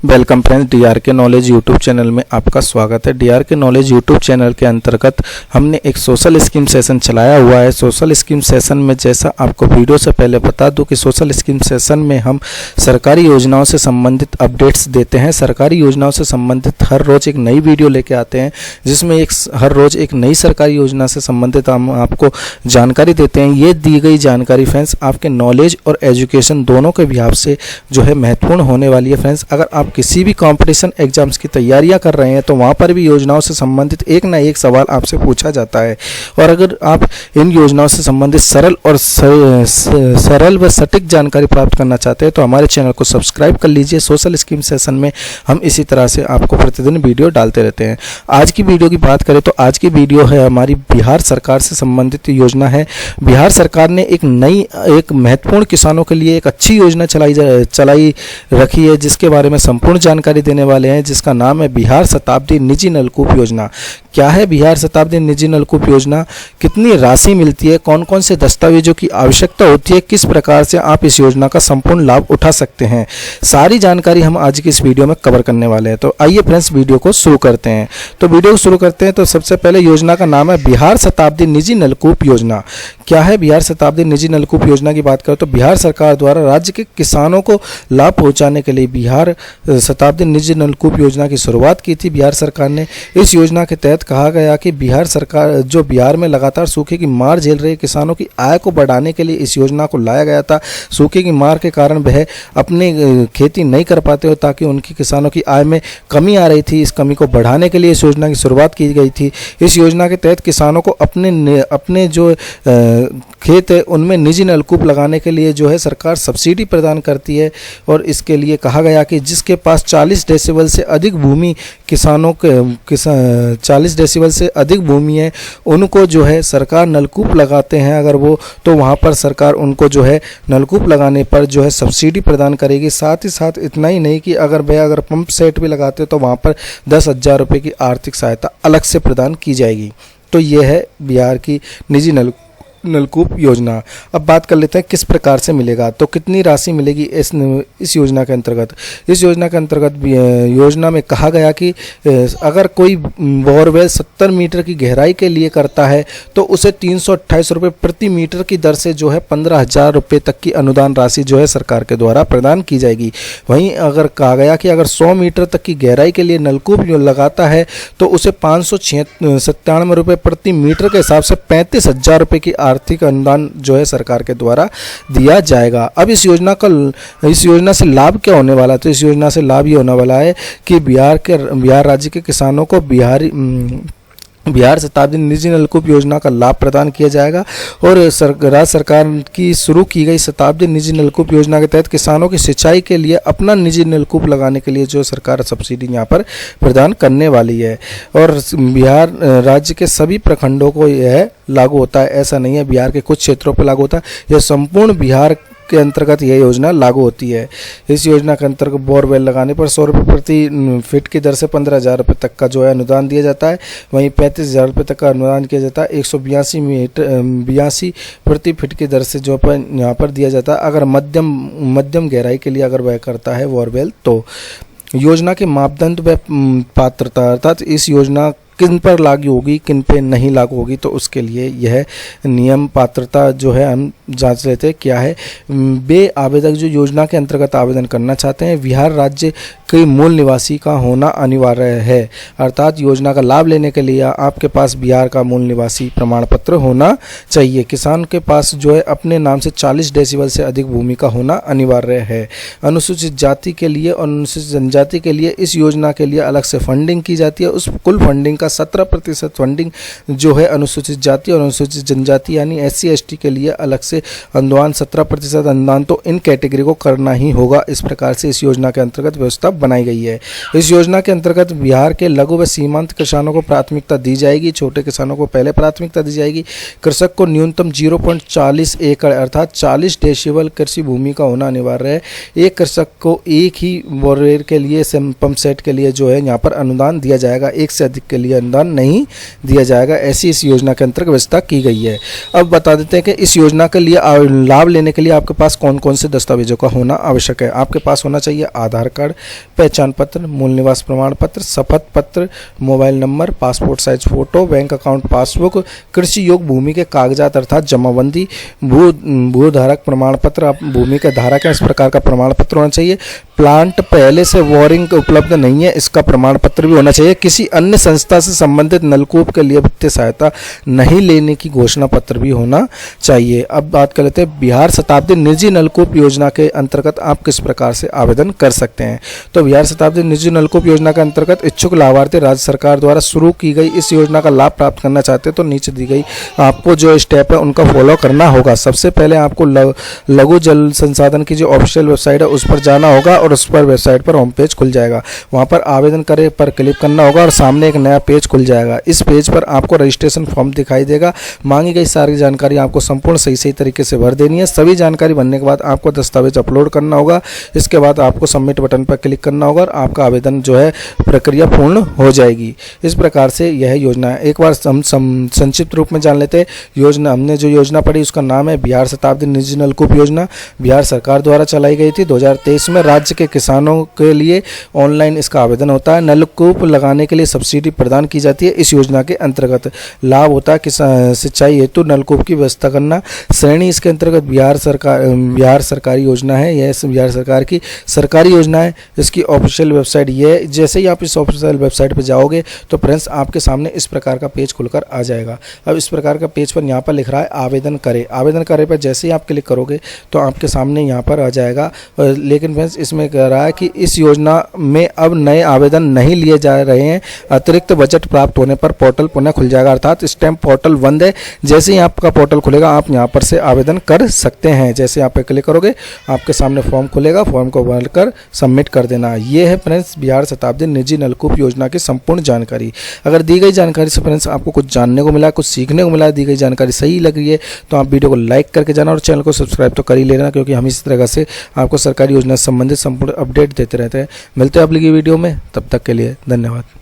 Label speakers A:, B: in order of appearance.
A: Welcome friends, DRK knowledge YouTube channel में आपका स्वागत है। डीआरके नॉलेज यूट्यूब चैनल के अंतर्गत हमने एक सोशल स्कीम सेशन चलाया हुआ है। सोशल स्कीम सेशन में जैसा आपको वीडियो से पहले बता दूं कि सोशल स्कीम सेशन में हम सरकारी योजनाओं से संबंधित अपडेट्स देते हैं। सरकारी योजनाओं से संबंधित हर रोज़ एक नई वीडियो लेके आते हैं, जिसमें हर रोज़ एक नई सरकारी योजना से संबंधित हम आपको जानकारी देते हैं। ये दी गई जानकारी फ्रेंड्स आपके नॉलेज और एजुकेशन दोनों के लिहाज से जो है महत्वपूर्ण होने वाली है। फ्रेंड्स, अगर आप किसी भी कंपटीशन एग्जाम्स की तैयारियां कर रहे हैं तो वहां पर भी योजनाओं से संबंधित एक ना एक सवाल आपसे पूछा जाता है, और अगर आप इन योजनाओं से संबंधित सरल व सटीक जानकारी प्राप्त करना चाहते हैं तो हमारे चैनल को सब्सक्राइब कर लीजिए। सोशल स्कीम सेशन में हम इसी तरह से आपको प्रतिदिन वीडियो डालते रहते हैं। आज की वीडियो की बात करें तो आज की वीडियो है हमारी बिहार सरकार से संबंधित योजना है। बिहार सरकार ने एक महत्वपूर्ण किसानों के लिए एक अच्छी योजना चलाई रखी है, जिसके बारे में संपूर्ण जानकारी देने वाले हैं, जिसका नाम है बिहार शताब्दी निजी नलकूप योजना। क्या है बिहार शताब्दी निजी नलकूप योजना, कितनी राशि मिलती है, कौन कौन से दस्तावेजों की आवश्यकता होती है, किस प्रकार से आप इस योजना का संपूर्ण लाभ उठा सकते हैं, सारी जानकारी हम आज की इस वीडियो में कवर करने वाले हैं। तो आइए फ्रेंड्स वीडियो को शुरू करते हैं। तो सबसे पहले योजना का नाम है बिहार शताब्दी निजी नलकूप योजना। क्या है बिहार शताब्दी निजी नलकूप योजना की बात करें तो बिहार सरकार द्वारा राज्य के किसानों को लाभ पहुंचाने के लिए बिहार शताब्दी निजी नलकूप योजना की शुरुआत की थी बिहार सरकार ने। इस योजना के तहत कहा गया कि बिहार सरकार जो बिहार में लगातार सूखे की मार झेल रहे किसानों की आय को बढ़ाने के लिए इस योजना को लाया गया था। सूखे की मार के कारण वह अपनी खेती नहीं कर पाते हो, ताकि उनकी किसानों की आय में कमी आ रही थी। इस कमी को बढ़ाने के लिए इस योजना की शुरुआत की गई थी। इस योजना के तहत किसानों को अपने जो खेत है उनमें निजी नलकूप लगाने के लिए जो है सरकार सब्सिडी प्रदान करती है, और इसके लिए कहा गया कि जिसके पास 40 डेसिबल से अधिक भूमि 40 डेसिबल से अधिक भूमि है उनको जो है सरकार नलकूप लगाते हैं अगर वो, तो वहाँ पर सरकार उनको जो है नलकूप लगाने पर जो है सब्सिडी प्रदान करेगी। साथ ही साथ इतना ही नहीं कि अगर पंप सेट भी लगाते तो वहाँ पर 10,000 रुपये की आर्थिक सहायता अलग से प्रदान की जाएगी। तो ये है बिहार की निजी नलकूप योजना। अब बात कर लेते हैं किस प्रकार से मिलेगा, तो कितनी राशि मिलेगी इस योजना के अंतर्गत। इस योजना के अंतर्गत योजना में कहा गया कि अगर कोई बोरवेल 70 मीटर की गहराई के लिए करता है तो उसे 328 रुपये प्रति मीटर की दर से जो है 15,000 रुपये तक की अनुदान राशि जो है सरकार के द्वारा प्रदान की जाएगी। वहीं अगर कहा गया कि अगर 100 मीटर तक की गहराई के लिए नलकूप लगाता है तो उसे 597 रुपये प्रति मीटर के हिसाब से 35,000 रुपये की आर्थिक अनुदान जो है सरकार के द्वारा दिया जाएगा। अब इस योजना से लाभ क्या होने वाला है, तो इस योजना से लाभ ये होने वाला है कि बिहार राज्य के किसानों को बिहार शताब्दी निजी नलकूप योजना का लाभ प्रदान किया जाएगा। और राज्य सरकार की शुरू की गई शताब्दी निजी नलकूप योजना के तहत किसानों की सिंचाई के लिए अपना निजी नलकूप लगाने के लिए जो सरकार सब्सिडी यहाँ पर प्रदान करने वाली है। और बिहार राज्य के सभी प्रखंडों को यह लागू होता है, ऐसा नहीं है बिहार के कुछ क्षेत्रों पर लागू होता है, यह संपूर्ण बिहार के अंतर्गत यह योजना लागू होती है। इस योजना के अंतर्गत बोरवेल लगाने पर 100 रुपये प्रति फीट की दर से 15,000 रुपये तक का जो है अनुदान दिया जाता है। वहीं 35,000 रुपये तक का अनुदान किया जाता है। 182 प्रति फीट की दर से जो यहाँ पर दिया जाता है अगर मध्यम गहराई के लिए अगर वह करता है बोरवेल। तो योजना के मापदंड व पात्रता, अर्थात इस योजना किन पर लागू होगी किन पे नहीं लागू होगी, तो उसके लिए यह नियम पात्रता जो है हम जांच लेते हैं। क्या है, वे आवेदक जो योजना के अंतर्गत आवेदन करना चाहते हैं बिहार राज्य के मूल निवासी का होना अनिवार्य है। अर्थात योजना का लाभ लेने के लिए आपके पास बिहार का मूल निवासी प्रमाण पत्र होना चाहिए। किसान के पास जो है अपने नाम से 40 डेसिबल से अधिक भूमि का होना अनिवार्य है। अनुसूचित जाति के लिए और अनुसूचित जनजाति के लिए इस योजना के लिए अलग से फंडिंग की जाती है। उस कुल फंडिंग का 17% फंडिंग जो है अनुसूचित जाति और अनुसूचित जनजाति यानी SC/ST के लिए अलग से अनुदान, 17% अनुदान तो इन कैटेगरी को करना ही होगा। इस प्रकार से इस योजना के अंतर्गत व्यवस्था बनाई गई है। इस योजना के अंतर्गत बिहार के लघु व सीमांत किसानों को प्राथमिकता दी जाएगी। छोटे किसानों को पहले प्राथमिकता दी जाएगी। कृषक को न्यूनतम 0.40 एकड़ अर्थात 40 डेसिबल कृषि भूमि का होना अनिवार्य है। एक कृषक को एक ही बोरवेल के लिए पंप सेट के लिए जो है यहाँ पर अनुदान दिया जाएगा, एक से अधिक के लिए अनुदान नहीं दिया जाएगा। ऐसी इस योजना के अंतर्गत व्यवस्था की गई है। अब बता देते हैं कि इस योजना के लिए लाभ लेने के लिए आपके पास कौन कौन से दस्तावेजों का होना आवश्यक है। आपके पास होना चाहिए आधार कार्ड, पहचान पत्र, मूल निवास प्रमाण पत्र, शपथ पत्र, mobile number, passport size photo, bank account passbook, कृषि योग्य भूमि के कागजात अर्थात जमाबंदी, भूधारक प्रमाण पत्र, आप भूमि के धारक हैं इस प्रकार का प्रमाण पत्र होना चाहिए। प्लांट पहले से बोरिंग उपलब्ध नहीं है इसका प्रमाण पत्र भी होना चाहिए। किसी अन्य संस्था से संबंधित नलकूप के लिए वित्तीय सहायता नहीं लेने की घोषणा पत्र भी होना चाहिए। अब बात कर लेते हैं बिहार शताब्दी निजी नलकूप योजना के अंतर्गत आप किस प्रकार से आवेदन कर सकते हैं। तो बिहार शताब्दी निजी नलकूप योजना के अंतर्गत इच्छुक लाभार्थी राज्य सरकार द्वारा शुरू की गई इस योजना का लाभ प्राप्त करना चाहते हैं तो नीचे दी गई आपको जो स्टेप है उनका फॉलो करना होगा। सबसे पहले आपको लघु जल संसाधन की जो ऑफिशियल वेबसाइट है उस पर जाना होगा और उस पर वेबसाइट पर होम पेज खुल जाएगा। वहां पर आवेदन करें पर क्लिक करना होगा और सामने एक नया पेज खुल जाएगा। इस पेज पर आपको रजिस्ट्रेशन फॉर्म दिखाई देगा। मांगी गई सारी जानकारी आपको संपूर्ण सही तरीके से भर देनी है। सभी जानकारी भरने के बाद आपको दस्तावेज अपलोड करना होगा। इसके बाद आपको सबमिट बटन पर क्लिक करना होगा और आपका आवेदन जो है प्रक्रिया पूर्ण हो जाएगी। इस प्रकार से यह योजना है। एक बार हम संक्षिप्त रूप में जान लेते हैं योजना। हमने जो योजना पढ़ी उसका नाम है बिहार शताब्दी निजी नलकूप योजना। बिहार सरकार द्वारा चलाई गई थी 2023 में। राज्य के किसानों के लिए ऑनलाइन इसका आवेदन होता है। नलकूप लगाने के लिए सब्सिडी प्रदान की जाती है। इस योजना के अंतर्गत लाभ होता है कि सिंचाई हेतु नलकूप की व्यवस्था करना। श्रेणी इसके अंतर्गत बिहार सरकारी योजना है। यह बिहार सरकार की सरकारी योजना है। इसकी ऑफिशियल वेबसाइट ये है। जैसे ही आप इस ऑफिशियल वेबसाइट पर जाओगे तो फ्रेंड्स आपके सामने इस प्रकार का पेज खुलकर आ जाएगा। अब इस प्रकार का पेज पर यहाँ पर लिख रहा है आवेदन करें। आवेदन करें पर जैसे ही आप क्लिक करोगे तो आपके सामने यहाँ पर आ जाएगा। लेकिन फ्रेंड्स इसमें कह रहा है कि इस योजना में अब नए आवेदन नहीं लिए जा रहे हैं। अतिरिक्त बजट प्राप्त होने पर पोर्टल पुनः खुल जाएगा अर्थात इस टाइम पोर्टल बंद है। जैसे ही आपका पोर्टल खुलेगा आप यहाँ पर से आवेदन कर सकते हैं। जैसे आप पे क्लिक करोगे आपके सामने फॉर्म खुलेगा। फॉर्म को भरकर सबमिट कर देना। ये है फ्रेंड्स बिहार शताब्दी निजी नलकूप योजना की संपूर्ण जानकारी। अगर दी गई जानकारी से फ्रेंड्स आपको कुछ जानने को मिला, कुछ सीखने को मिला, दी गई जानकारी सही लग रही है तो आप वीडियो को लाइक करके जाना और चैनल को सब्सक्राइब तो कर ही लेना, क्योंकि हम इस तरह से आपको सरकारी योजना से संबंधित संपूर्ण अपडेट देते रहते हैं। मिलते हैं अगली वीडियो में, तब तक के लिए धन्यवाद।